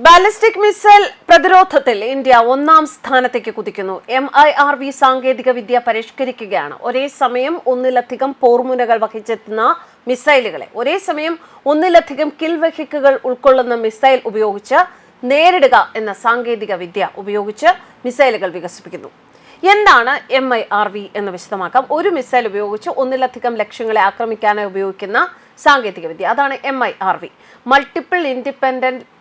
Ballistic missile പ്രതിരോധത്തിൽ India ഒന്നാം സ്ഥാനത്തേക്ക് കുതിക്കുന്നു. MIRV സാങ്കേതിക വിദ്യ പരിഷ്കരിക്കുകയാണ്. ഒരേ സമയം ഒന്നിലധികം പോർമുനകൾ വഹിച്ചെത്തുന്ന മിസൈലുകളെ ഒരേ സമയം ഒന്നിലധികം കിൽ വെഹിക്കിളുകൾ ഉൾക്കൊള്ളുന്ന മിസൈൽ ഉപയോഗിച്ച് നേരിടുക എന്ന സാങ്കേതിക വിദ്യ ഉപയോഗിച്ച് മിസൈലുകൾ വികസിപ്പിക്കുന്നു. എന്താണ് MIRV എന്ന് വിശദമാക്കാം. ഒരു മിസൈൽ ഉപയോഗിച്ച് ഒന്നിലധികം ലക്ഷ്യങ്ങളെ ആക്രമിക്കാനായി ഉപയോഗിക്കുന്ന സാങ്കേതിക വിദ്യ, അതാണ് MIRV. Multiple independent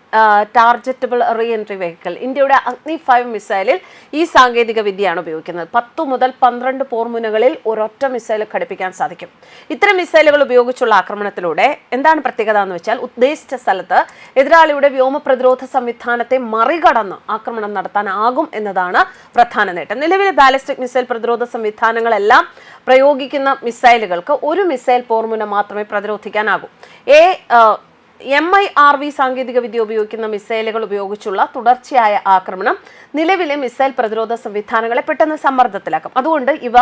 targetable re entry vehicle. ഇന്ത്യയുടെ അഗ്നി 5 മിസൈലിൽ ഈ സാങ്കേതിക വിദ്യയാണ് ഉപയോഗിക്കുന്നത്. 10 മുതൽ 12 പോർമുനകളിൽ ഒരൊറ്റ മിസൈൽ ഘടിപ്പിക്കാൻ സാധിക്കും. ഇത്തരം മിസൈലുകൾ ഉപയോഗിച്ചുള്ള ആക്രമണത്തിലൂടെ എന്താണ് പ്രത്യേകത എന്ന് വെച്ചാൽ, ഉദ്ദേശിച്ച സ്ഥലത്ത് എതിരാളിയുടെ വ്യോമ പ്രതിരോധ സംവിധാനത്തെ മറികടന്ന് ആക്രമണം നടത്താനാകും എന്നതാണ് പ്രധാന നേട്ടം. നിലവിലെ ബാലിസ്റ്റിക് മിസൈൽ പ്രതിരോധ സംവിധാനങ്ങളെല്ലാം പ്രയോഗിക്കുന്ന മിസൈലുകൾക്ക് ഒരു മിസൈൽ പോർമുന മാത്രമേ പ്രതിരോധിക്കാനാകൂ. MIRV സാങ്കേതിക വിദ്യ ഉപയോഗിക്കുന്ന മിസൈലുകൾ ഉപയോഗിച്ചുള്ള തുടർച്ചയായ ആക്രമണം നിലവിലെ മിസൈൽ പ്രതിരോധ സംവിധാനങ്ങളെ പെട്ടെന്ന് സമ്മർദ്ദത്തിലാക്കും. അതുകൊണ്ട് ഇവ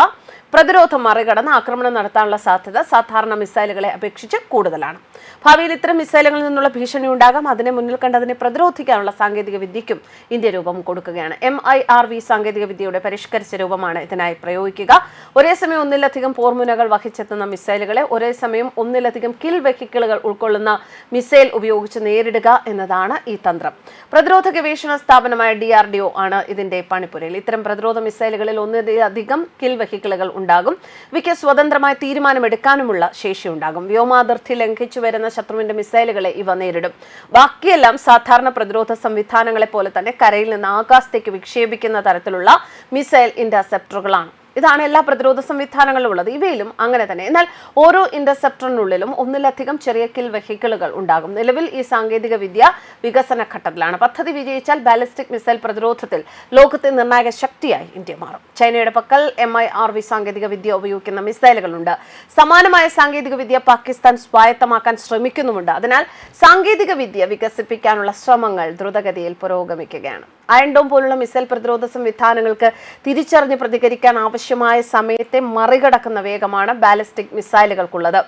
പ്രതിരോധം മറികടന്ന് ആക്രമണം നടത്താനുള്ള സാധ്യത സാധാരണ മിസൈലുകളെ അപേക്ഷിച്ച് കൂടുതലാണ്. ഭാവിയിൽ ഇത്തരം മിസൈലുകളിൽ നിന്നുള്ള ഭീഷണി ഉണ്ടാകാം. അതിനെ മുന്നിൽ കണ്ടതിനെ പ്രതിരോധിക്കാനുള്ള സാങ്കേതിക വിദ്യയ്ക്കും ഇന്ത്യ രൂപം കൊടുക്കുകയാണ്. MIRV സാങ്കേതിക വിദ്യയുടെ പരിഷ്കരിച്ച രൂപമാണ് ഇതിനായി പ്രയോഗിക്കുക. ഒരേ സമയം ഒന്നിലധികം പോർമുനകൾ വഹിച്ചെത്തുന്ന മിസൈലുകളെ ഒരേ സമയം ഒന്നിലധികം കിൽ വെഹിക്കിളുകൾ ഉൾക്കൊള്ളുന്ന മിസൈൽ ഉപയോഗിച്ച് നേരിടുക എന്നതാണ് ഈ തന്ത്രം. പ്രതിരോധ ഗവേഷണ സ്ഥാപനമായ DRDO ആണ് ഇതിന്റെ പണിപ്പുരയിൽ. ഇത്തരം പ്രതിരോധ മിസൈലുകളിൽ ഒന്നിലധികം കിൽ വെഹിക്കിളുകൾ ഉണ്ടാകും. ഇവയ്ക്ക് സ്വതന്ത്രമായ തീരുമാനമെടുക്കാനുമുള്ള ശേഷിയുണ്ടാകും. വ്യോമാതിർത്തി ലംഘിച്ചു വരുന്ന ശത്രുവിന്റെ മിസൈലുകളെ ഇവ നേരിടും. ബാക്കിയെല്ലാം സാധാരണ പ്രതിരോധ സംവിധാനങ്ങളെ പോലെ തന്നെ കരയിൽ നിന്ന് ആകാശത്തേക്ക് വിക്ഷേപിക്കുന്ന തരത്തിലുള്ള മിസൈൽ ഇന്റർസെപ്റ്ററുകളാണ്. ഇതാണ് എല്ലാ പ്രതിരോധ സംവിധാനങ്ങളിലും ഉള്ളത്. ഇവയിലും അങ്ങനെ തന്നെ. എന്നാൽ ഓരോ ഇന്റർസെപ്റ്ററിനുള്ളിലും ഒന്നിലധികം ചെറിയ കിൽ വെഹിക്കിളുകൾ ഉണ്ടാകും. നിലവിൽ ഈ സാങ്കേതിക വിദ്യ വികസന ഘട്ടത്തിലാണ്. പദ്ധതി വിജയിച്ചാൽ ബാലിസ്റ്റിക് മിസൈൽ പ്രതിരോധത്തിൽ ലോകത്തെ നിർണായക ശക്തിയായി ഇന്ത്യ മാറും. ചൈനയുടെ പക്കൽ MIRV സാങ്കേതിക വിദ്യ ഉപയോഗിക്കുന്ന മിസൈലുകളുണ്ട്. സമാനമായ സാങ്കേതിക വിദ്യ പാകിസ്ഥാൻ സ്വായത്തമാക്കാൻ ശ്രമിക്കുന്നുമുണ്ട്. അതിനാൽ സാങ്കേതിക വിദ്യ വികസിപ്പിക്കാനുള്ള ശ്രമങ്ങൾ ദ്രുതഗതിയിൽ പുരോഗമിക്കുകയാണ്. അയൺ ഡോം പോലുള്ള മിസൈൽ പ്രതിരോധ സംവിധാനങ്ങൾക്ക് തിരിച്ചറിഞ്ഞ് പ്രതികരിക്കാൻ ആവശ്യമായ സമയത്തെ മറികടക്കുന്ന വേഗമാണ് ബാലിസ്റ്റിക് മിസൈലുകൾക്കുള്ളത്.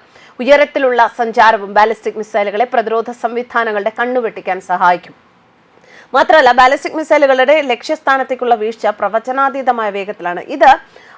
ഉയരത്തിലുള്ള സഞ്ചാരവും ബാലിസ്റ്റിക് മിസൈലുകളെ പ്രതിരോധ സംവിധാനങ്ങളുടെ കണ്ണുവെട്ടിക്കാൻ സഹായിക്കും. മാത്രമല്ല, ബാലിസ്റ്റിക് മിസൈലുകളുടെ ലക്ഷ്യസ്ഥാനത്തേക്കുള്ള വീഴ്ച പ്രവചനാതീതമായ വേഗത്തിലാണ്. ഇത്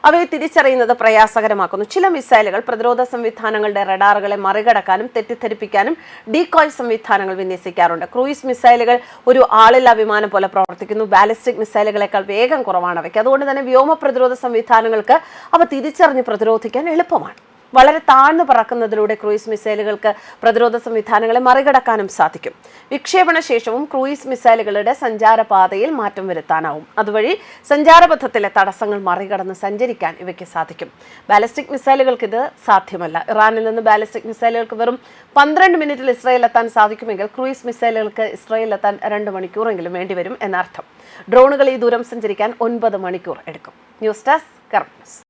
അവയെ തിരിച്ചറിയുന്നത് പ്രയാസകരമാക്കുന്നു. ചില മിസൈലുകൾ പ്രതിരോധ സംവിധാനങ്ങളുടെ റഡാറുകളെ മറികടക്കാനും തെറ്റിദ്ധരിപ്പിക്കാനും ഡീകോയ് സംവിധാനങ്ങൾ വിന്യസിക്കാറുണ്ട്. ക്രൂയിസ് മിസൈലുകൾ ഒരു ആളില്ലാ വിമാനം പോലെ പ്രവർത്തിക്കുന്നു. ബാലിസ്റ്റിക് മിസൈലുകളെക്കാൾ വേഗം കുറവാണ് അവയ്ക്ക്. അതുകൊണ്ട് തന്നെ വ്യോമ പ്രതിരോധ സംവിധാനങ്ങൾക്ക് അവ തിരിച്ചറിഞ്ഞ് പ്രതിരോധിക്കാൻ എളുപ്പമാണ്. വളരെ താഴ്ന്നു പറക്കുന്നതിലൂടെ ക്രൂയിസ് മിസൈലുകൾക്ക് പ്രതിരോധ സംവിധാനങ്ങളെ മറികടക്കാനും സാധിക്കും. വിക്ഷേപണ ശേഷവും ക്രൂയിസ് മിസൈലുകളുടെ സഞ്ചാരപാതയിൽ മാറ്റം വരുത്താനാവും. അതുവഴി സഞ്ചാരപഥത്തിലെ തടസ്സങ്ങൾ മറികടന്ന് സഞ്ചരിക്കാൻ ഇവയ്ക്ക് സാധിക്കും. ബാലിസ്റ്റിക് മിസൈലുകൾക്ക് ഇത് സാധ്യമല്ല. ഇറാനിൽ നിന്ന് ബാലിസ്റ്റിക് മിസൈലുകൾക്ക് വെറും 12 മിനിറ്റിൽ ഇസ്രായേൽ എത്താൻ സാധിക്കുമെങ്കിൽ ക്രൂയിസ് മിസൈലുകൾക്ക് ഇസ്രായേൽ എത്താൻ 2 മണിക്കൂറെങ്കിലും വേണ്ടിവരും എന്നർത്ഥം. ഡ്രോണുകൾ ഈ ദൂരം സഞ്ചരിക്കാൻ 9 മണിക്കൂർ എടുക്കും. ന്യൂസ് ഡെസ്ക് കർമ്മ ന്യൂസ്.